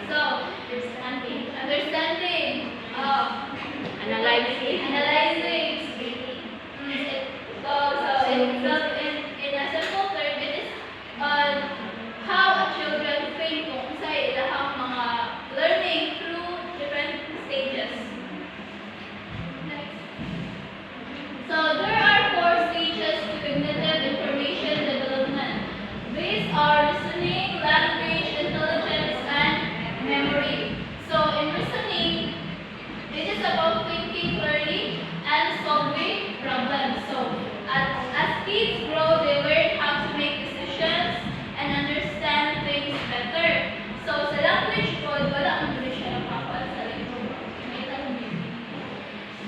So, understanding, analyzing. In a simple term, it is how a children think kung sa ilahang mga learning through different stages. Next. So there are 4 stages to cognitive information development. These are listening, language, intelligence, and memory. So in listening, it is about thinking, learning, and solving problems. So as kids grow, they learn how to make decisions and understand things better. So sa language po, wala ang siya napapal sa likod.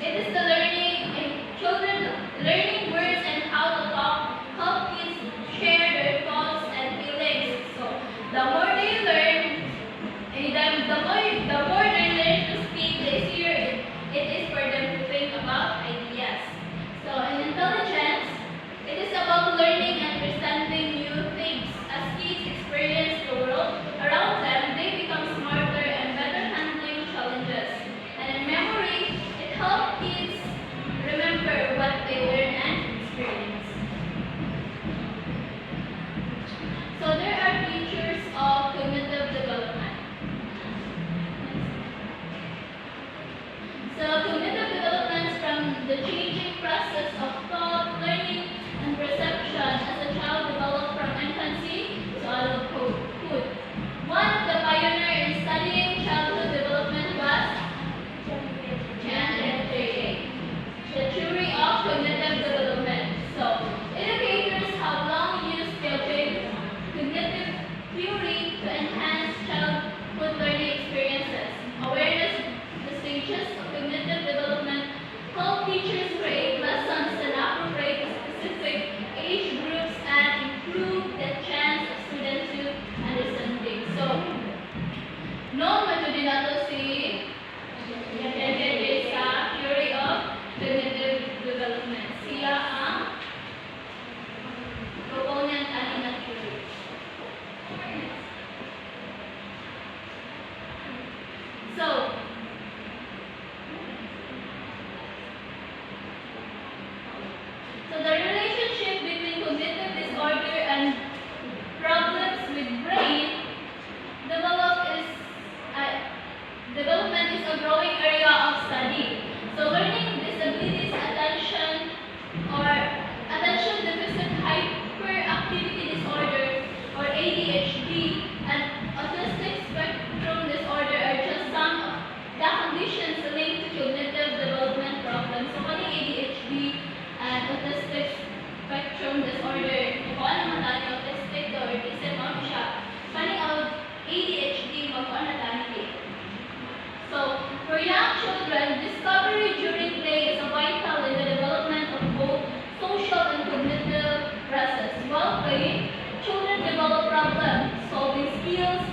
It is the learning in children learning words and how to talk, help kids share their thoughts and feelings. So the more they learn, the more they learn to speak, the easier it is for them to think about ideas. So in intelligence, it is about learning and understanding new things. As kids experience the world around them, they become smarter and better handling challenges. And in memory, it helps kids remember what they learn and experience. So there are features of cognitive development. So cognitive development is from the changing process of thought, learning, and perception as a child develops from infancy to adulthood. One of the pioneers in studying childhood development was Jan J. The theory of cognitive development. So educators have long used Piaget's cognitive theory to enhance childhood learning experiences. Awareness the stages of cognitive development help teachers create lessons that appropriate to specific age groups and improve the chance of students to understanding. So, known mo din nato si Piaget sa theory of cognitive development. Siya ang proponent ani na theory. So the relationship between cognitive disorder and problems with brain development is a growing area of study. So learning disabilities, attention deficit hyperactivity disorder or ADHD and autistic spectrum disorder are just some of the conditions linked to cognitive development problems. So kani ADHD and autistic spectrum disorder, kung ano man tani autistic or autism mo siya, kani ADHD magkuan na tani. So for young children, discovery during play is a vital in the development of both social and cognitive process. While playing, children develop problem-solving skills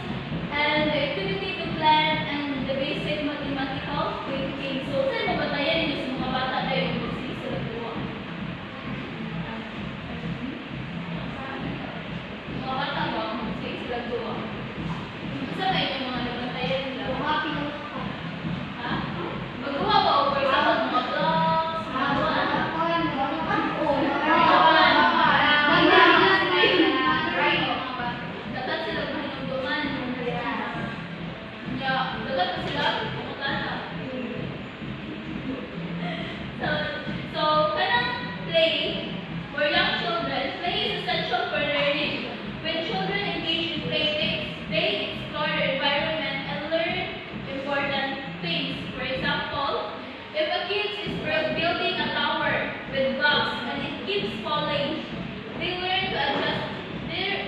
and the activity to plan and the basic mathematical thinking. So sa mga batayan niyo sa mga bata na yung sila duwa. Mga bata ba? Sila duwa. Sa na yung mga nabatayan nila? Ha? Magduwa ba o for example mga vlogs, mga dapat sila mahinungduman. Dapat sila pumutana. So kanang play for young children, play is essential for learning. When children engage in play, they explore the environment and learn important things. For example, if a kid is building a tower with blocks and it keeps falling, they learn to adjust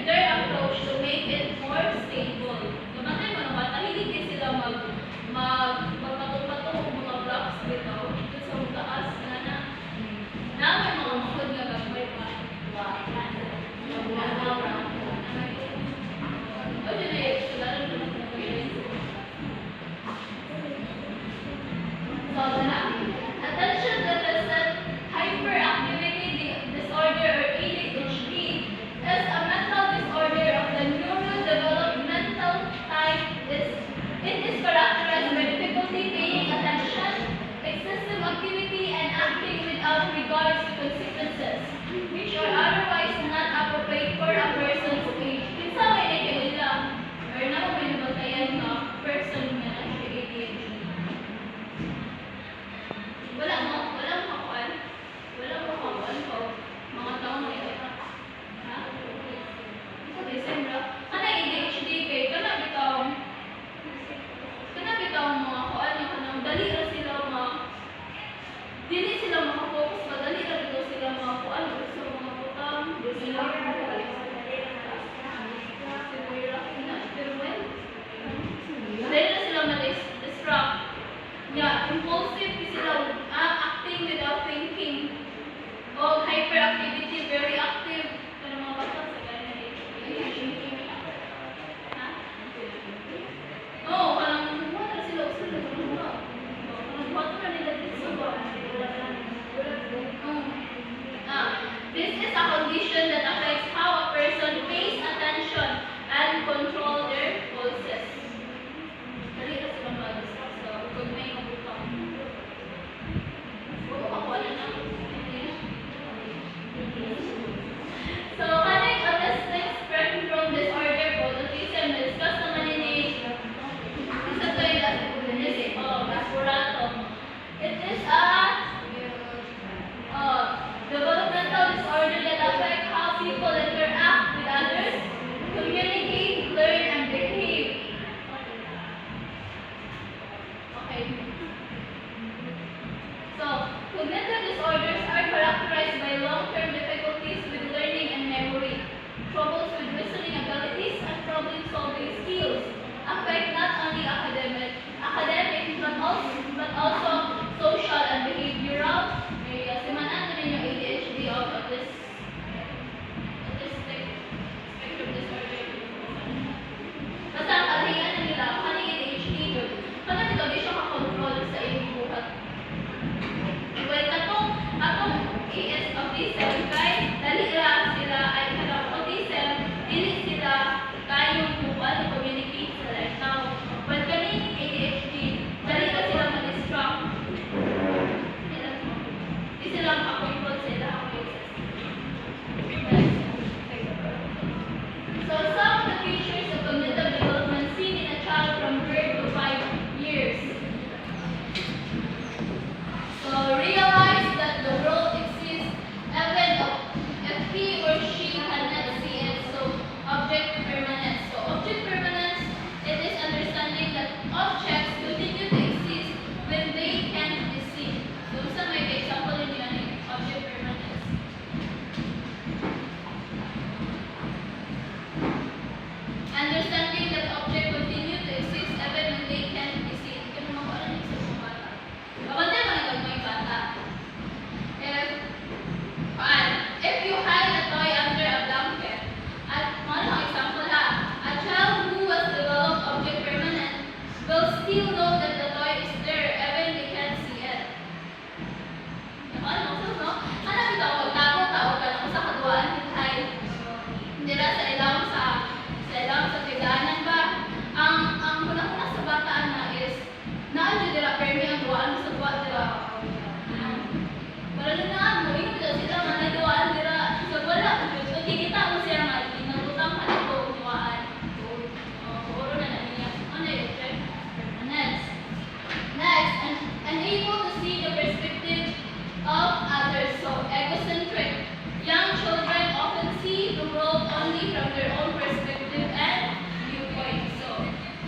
their approach to make it more stable. Kapag mo na bata, hindi din sila mag object continue to exist even when they can't be seen. Kaya makuha na sa mga bata. Kapantay mo na gagawin bata. If you hide a toy under a blanket, at ano example ha, a child who has developed object permanent will still know that the toy is there even they can't see it. Ano no? Ano bitaw tago ka lang sa kaduaan kitay. Dira sa ilang sa tiganan ba? Ang una sa bata na is naadyo dira permi ang duaan sa duwa dira. Para na ano, yung bitaw sila nga naduaan dira sa wala. Kikita mo siya nga ginagutang ka nito duaan. Oro na niya. Ano yun? Next, unable to see the perspective of others, so egocentric. Young children often see the world only from their own perspective and viewpoint. So,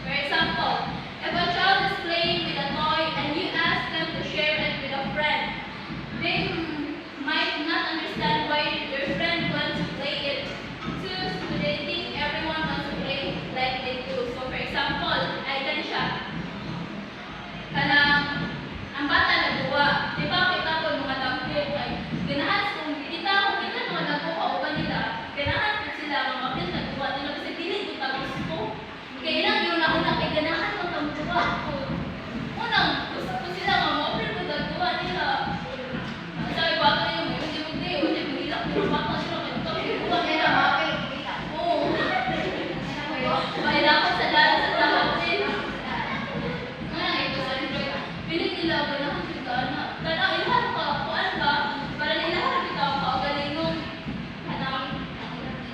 for example, if a child is playing with a toy and you ask them to share it with a friend, they might not understand why their friend wants to play it. Two, so they think everyone wants to play like they do. So, for example, ay ganun siya. Kanang ang bata nagduwa, di ba kita ko mga dagko ay ganahan kung kita mga dagko kauban nila, ganahan ko sila mga kapit nagduwa nila kasi dili ko tapos ko. Kaya ilang yung nauna kay ganahan ko tagduwa ko. Unang gusto ko sila mga kapit ko nagduwa nila. Sa iba ko na yung hindi mo hilak ko bata sila kay tagduwa nila. Oo. Mahirapan sa daan sa lahat din. Pilit nila ganahan kita na tanaw ilahan ka kuan ka para ilahan kita kaugalingong kanang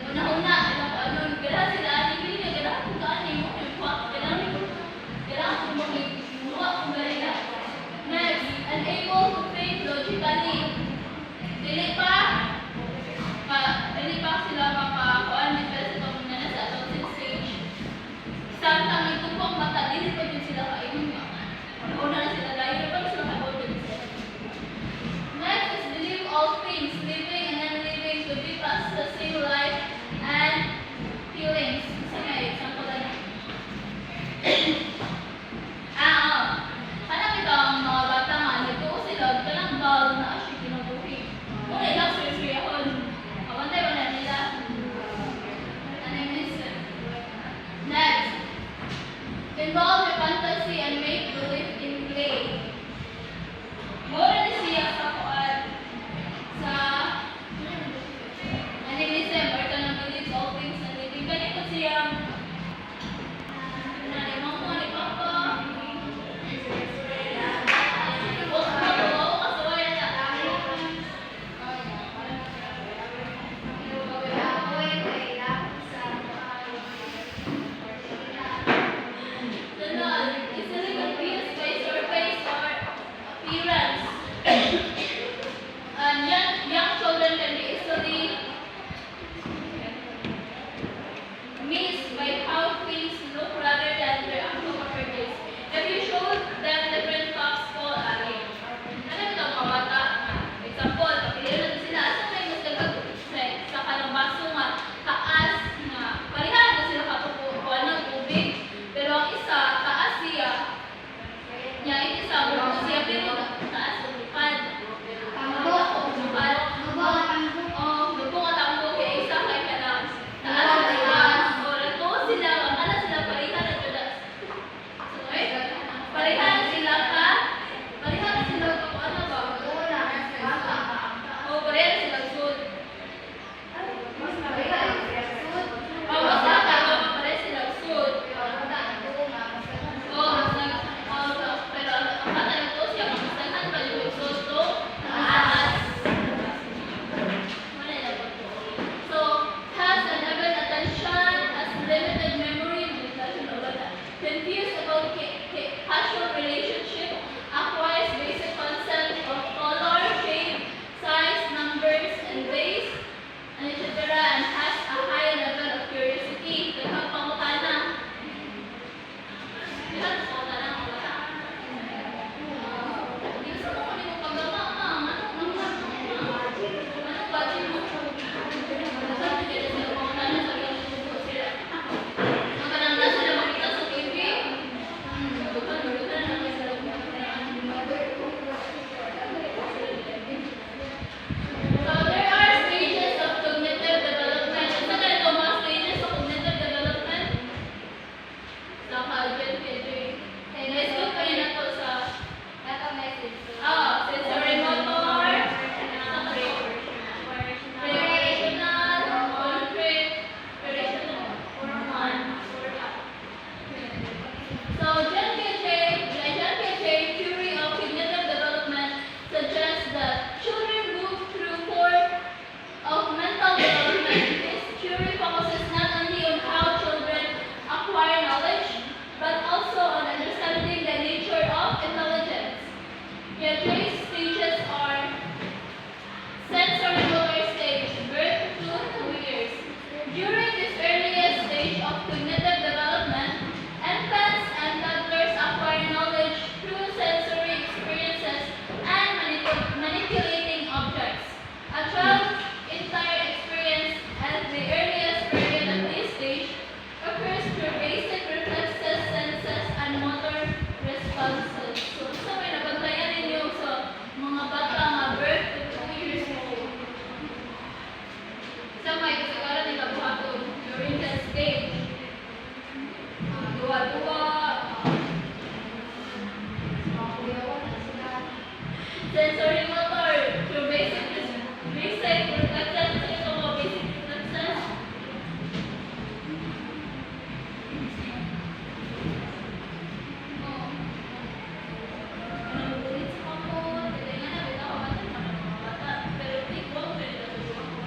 una ilang ano ganahan sila ani pilit nga ganahan ka ani mo yung kuan ganahan mo muwa kung galina. Next, unable to think logically. Dili pa sila makakuan ni President na nasa adolescent stage. Samtang nagtupok mata dili pa din sila kaingon nga. Una na sila dahil pa sila kabotin sila. Next is believe all things, living and non-living, to be possessing life and feelings. Isa nga example na. Hanap ito ang mga bata nga, nagtuo sila, kanang bal na asya kinubuhi. Kung ilang suri-suriyahon, kabantay ba na nila? Next, involve your fantasy and make believe in play. Mura ni siya sa kuan sa animism or kanang believe all things and living. Ganit ko siya na limang ko ni Papa. Easily confused by surface or Nagugulit sa kamot, hindi nga na bitaw ka sa mga bata. Pero di ko ang pwede na sa mga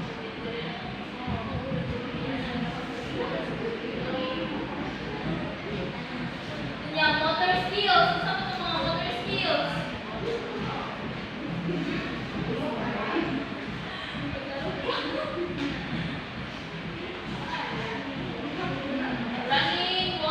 yeah, motor skills. Sa mga motor skills. Running,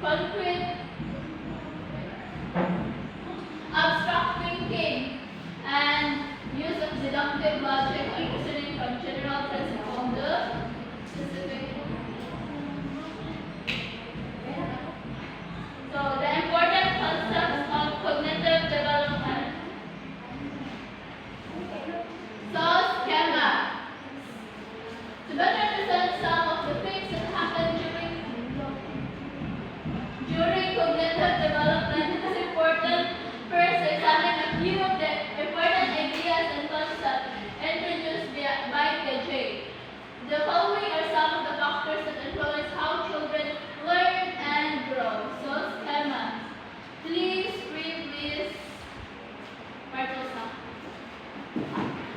concrete, abstract thinking, and use of deductive logic or reasoning from general principles to specific. So the important concepts of cognitive development. So schema. To better understand some of the things that happen during cognitive development, it is important first to examine a few of the important ideas and concepts introduced by Piaget. The following are some of the factors that influence how children learn and grow. So schemas. Please read this. Martosa.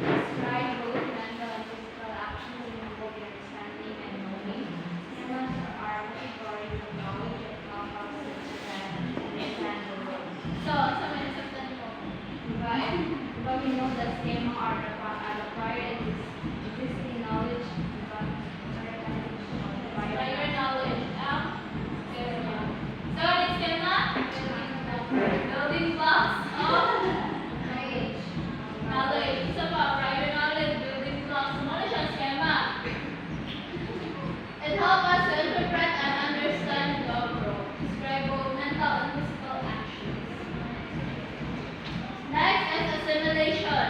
Describe both mental and physical actions involving understanding and knowing. Schemas are categories of knowledge that help us understand the world. So, sa may nasaktan mo. Diba we know that schema are the prior existing knowledge, Prior knowledge. Schema. So, what is schema? Building blocks of knowledge. Isa pa, prior knowledge, building blocks. Ano na siya, schema? It helps us to interpret and understand the world. Describe both mental and physical actions. Next is assimilation.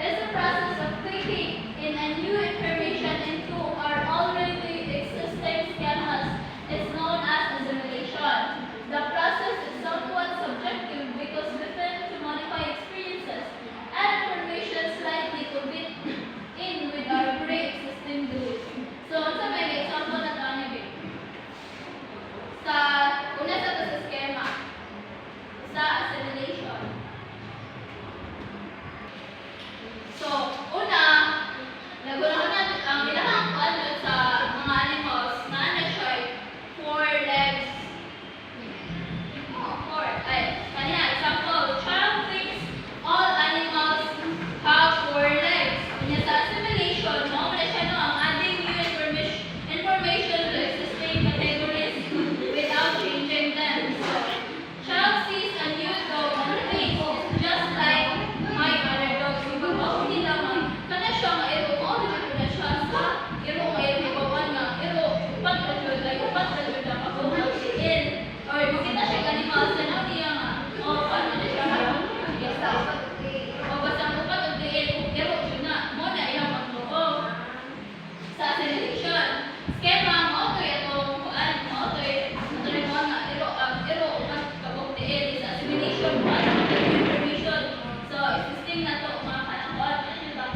It's the process of taking in a new information into our already existing schemas. It's known as assimilation. The process is somewhat subjective because we tend to modify experiences and information slightly to fit in with our pre-existing beliefs. So, sa may example na tayo sa una sa to sa schema, sa assimilation. So, una, nagunahan ang ilahang ano sa mga animals na ano siya, 4 legs. Oh, 4. Ay, kanina, example, child thinks all animals have 4 legs. Kanya sa assimilation, no, wala siya no, ang adding new information to existing categories without changing them. So, child sees a new dog and thinks it's just like my other dogs. Yung pag-walk nila man, kana siya nga iro, all the na siya sa iro nga iro, ibawan nga iro, upat na siya, like upat na siya na pag-walk in. Or makita siya animals na naman niya nga, o paano na siya nga, o basta ang upat ang diin, iro siya na, mo na iyang mag-move. Sa assimilation, schema, mo ito itong kuan, mo ito rin mo nga, iro, upat kabog diin, sa assimilation, mo information. So, existing na to, mga panahon, diba?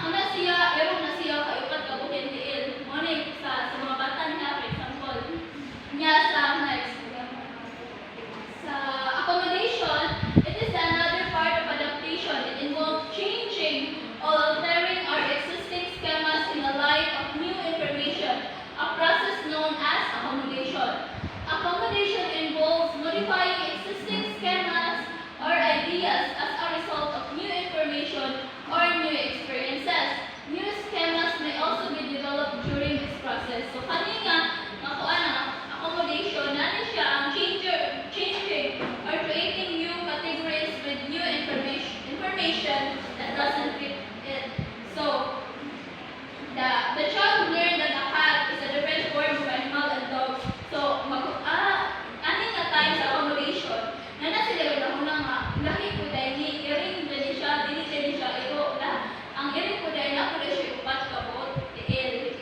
Una siya, iro na siya, kayupat kabog diin. Mo na sa mga bata niya, for example, niya sa next. Sa accommodation, it is another part of adaptation. It involves changing or altering our existing schemas in the light of new information, a process known as accommodation. Accommodation involves modifying existing schemas or ideas as a result of new information or new experiences. New schemas may also be developed during this process. So, kanina, accommodation, natin siya ang changing or creating new categories with new information that doesn't fit it. So, the child learned that a cat is a different form of animal and dog. So, aning na tayo sa accommodation, na sila gagawin nga, lahi ko dahil ni iring dali siya, dili siya, ito, ang iring ko dahil na ko dahil siya upat kabot, tiil.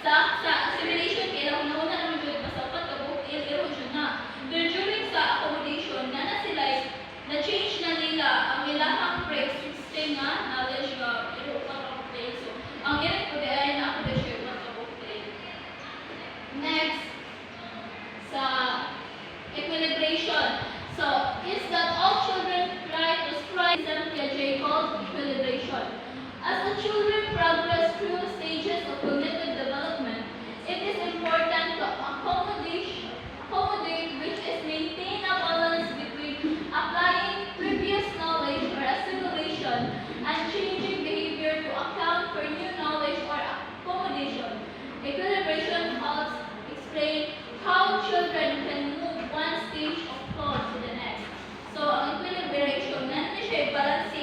Sa assimilation, kaya una naman dyan, basta upat kabot, iro dyan na. Then during sa accommodation, na sila, na-change na nila ang ilahang pre-existing nga knowledge nga, iro upat kabot, so, ang iring ko dahil na ako dahil siya upat kabot, Next, sa equilibration. So, is that all children try to strive Piaget called equilibration. As the children progress through stages of cognitive development, it is important to accommodate which is maintain a balance between applying previous knowledge or assimilation and changing behavior to account for new knowledge or accommodation. Equilibration helps explain how children can move one stage of thought to the next. So, ang equilibration, na siya balance